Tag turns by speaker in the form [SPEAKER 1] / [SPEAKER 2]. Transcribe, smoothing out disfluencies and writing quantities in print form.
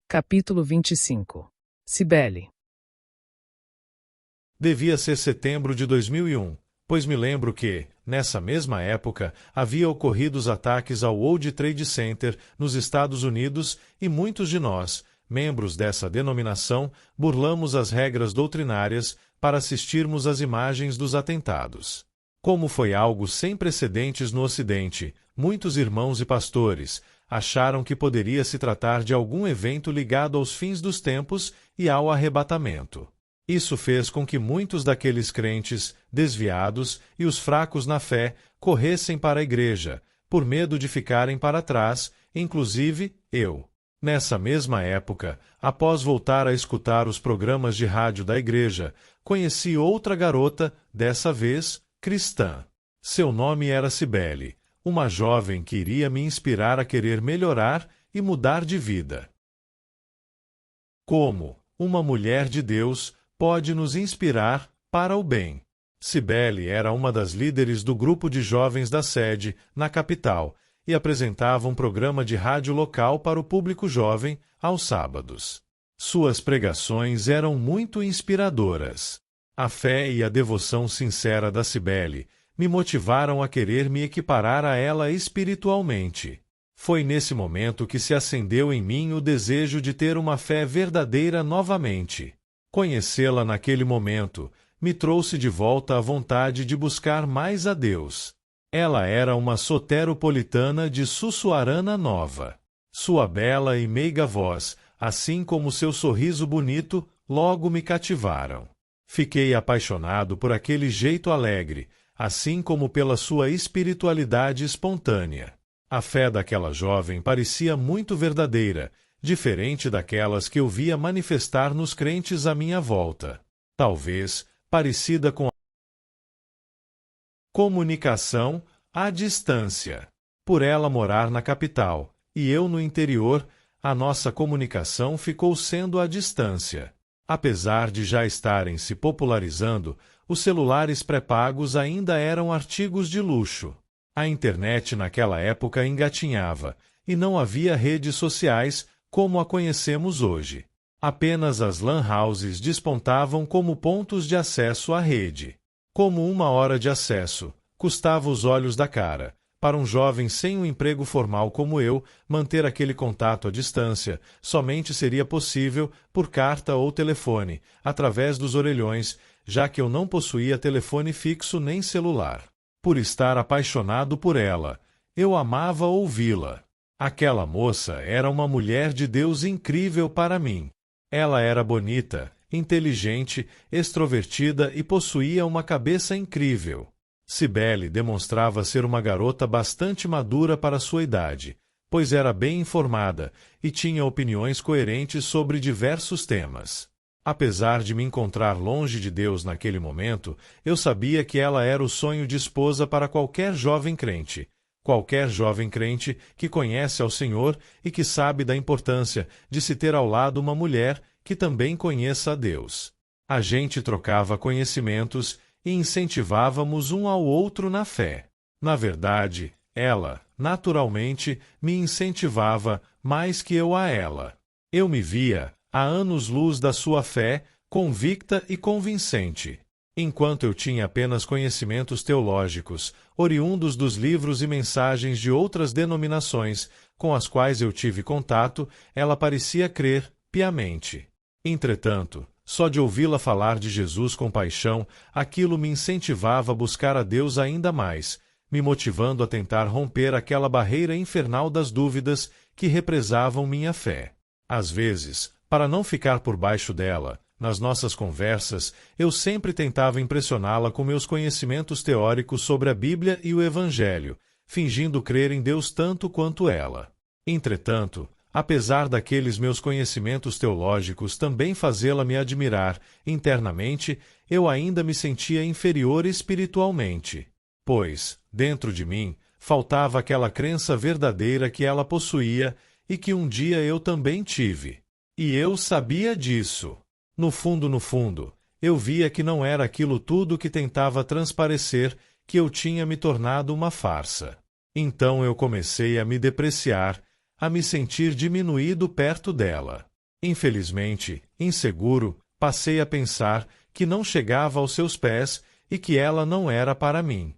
[SPEAKER 1] Capítulo 25. Cibele.
[SPEAKER 2] Devia ser setembro de 2001, pois me lembro que, nessa mesma época, havia ocorrido os ataques ao World Trade Center nos Estados Unidos e muitos de nós, membros dessa denominação, burlamos as regras doutrinárias para assistirmos às imagens dos atentados. Como foi algo sem precedentes no Ocidente, muitos irmãos e pastores acharam que poderia se tratar de algum evento ligado aos fins dos tempos e ao arrebatamento. Isso fez com que muitos daqueles crentes, desviados e os fracos na fé, corressem para a igreja, por medo de ficarem para trás, inclusive eu. Nessa mesma época, após voltar a escutar os programas de rádio da igreja, conheci outra garota, dessa vez, cristã. Seu nome era Cibele, uma jovem que iria me inspirar a querer melhorar e mudar de vida. Como uma mulher de Deus pode nos inspirar para o bem? Cibele era uma das líderes do grupo de jovens da sede, na capital, e apresentava um programa de rádio local para o público jovem, aos sábados. Suas pregações eram muito inspiradoras. A fé e a devoção sincera da Cibele me motivaram a querer me equiparar a ela espiritualmente. Foi nesse momento que se acendeu em mim o desejo de ter uma fé verdadeira novamente. Conhecê-la naquele momento me trouxe de volta a vontade de buscar mais a Deus. Ela era uma soteropolitana de Sussuarana Nova. Sua bela e meiga voz, assim como seu sorriso bonito, logo me cativaram. Fiquei apaixonado por aquele jeito alegre, assim como pela sua espiritualidade espontânea. A fé daquela jovem parecia muito verdadeira, diferente daquelas que eu via manifestar nos crentes à minha volta. Talvez parecida com a comunicação à distância. Por ela morar na capital, e eu no interior, a nossa comunicação ficou sendo à distância. Apesar de já estarem se popularizando, os celulares pré-pagos ainda eram artigos de luxo. A internet naquela época engatinhava, e não havia redes sociais como a conhecemos hoje. Apenas as LAN houses despontavam como pontos de acesso à rede. Como 1 hora de acesso custava os olhos da cara, para um jovem sem um emprego formal como eu, manter aquele contato à distância somente seria possível por carta ou telefone, através dos orelhões, já que eu não possuía telefone fixo nem celular. Por estar apaixonado por ela, eu amava ouvi-la. Aquela moça era uma mulher de Deus incrível para mim. Ela era bonita, inteligente, extrovertida e possuía uma cabeça incrível. Cibele demonstrava ser uma garota bastante madura para sua idade, pois era bem informada e tinha opiniões coerentes sobre diversos temas. Apesar de me encontrar longe de Deus naquele momento, eu sabia que ela era o sonho de esposa para qualquer jovem crente. Qualquer jovem crente que conhece ao Senhor e que sabe da importância de se ter ao lado uma mulher que também conheça a Deus. A gente trocava conhecimentos e incentivávamos um ao outro na fé. Na verdade, ela, naturalmente, me incentivava mais que eu a ela. Eu me via, a anos-luz da sua fé, convicta e convincente. Enquanto eu tinha apenas conhecimentos teológicos, oriundos dos livros e mensagens de outras denominações com as quais eu tive contato, ela parecia crer piamente. Entretanto, só de ouvi-la falar de Jesus com paixão, aquilo me incentivava a buscar a Deus ainda mais, me motivando a tentar romper aquela barreira infernal das dúvidas que represavam minha fé. Às vezes, para não ficar por baixo dela, nas nossas conversas, eu sempre tentava impressioná-la com meus conhecimentos teóricos sobre a Bíblia e o Evangelho, fingindo crer em Deus tanto quanto ela. Entretanto, apesar daqueles meus conhecimentos teológicos também fazê-la me admirar, internamente, eu ainda me sentia inferior espiritualmente. Pois, dentro de mim, faltava aquela crença verdadeira que ela possuía e que um dia eu também tive. E eu sabia disso. No fundo, eu via que não era aquilo tudo que tentava transparecer, que eu tinha me tornado uma farsa. Então eu comecei a me depreciar, a me sentir diminuído perto dela. Infelizmente, inseguro, passei a pensar que não chegava aos seus pés e que ela não era para mim.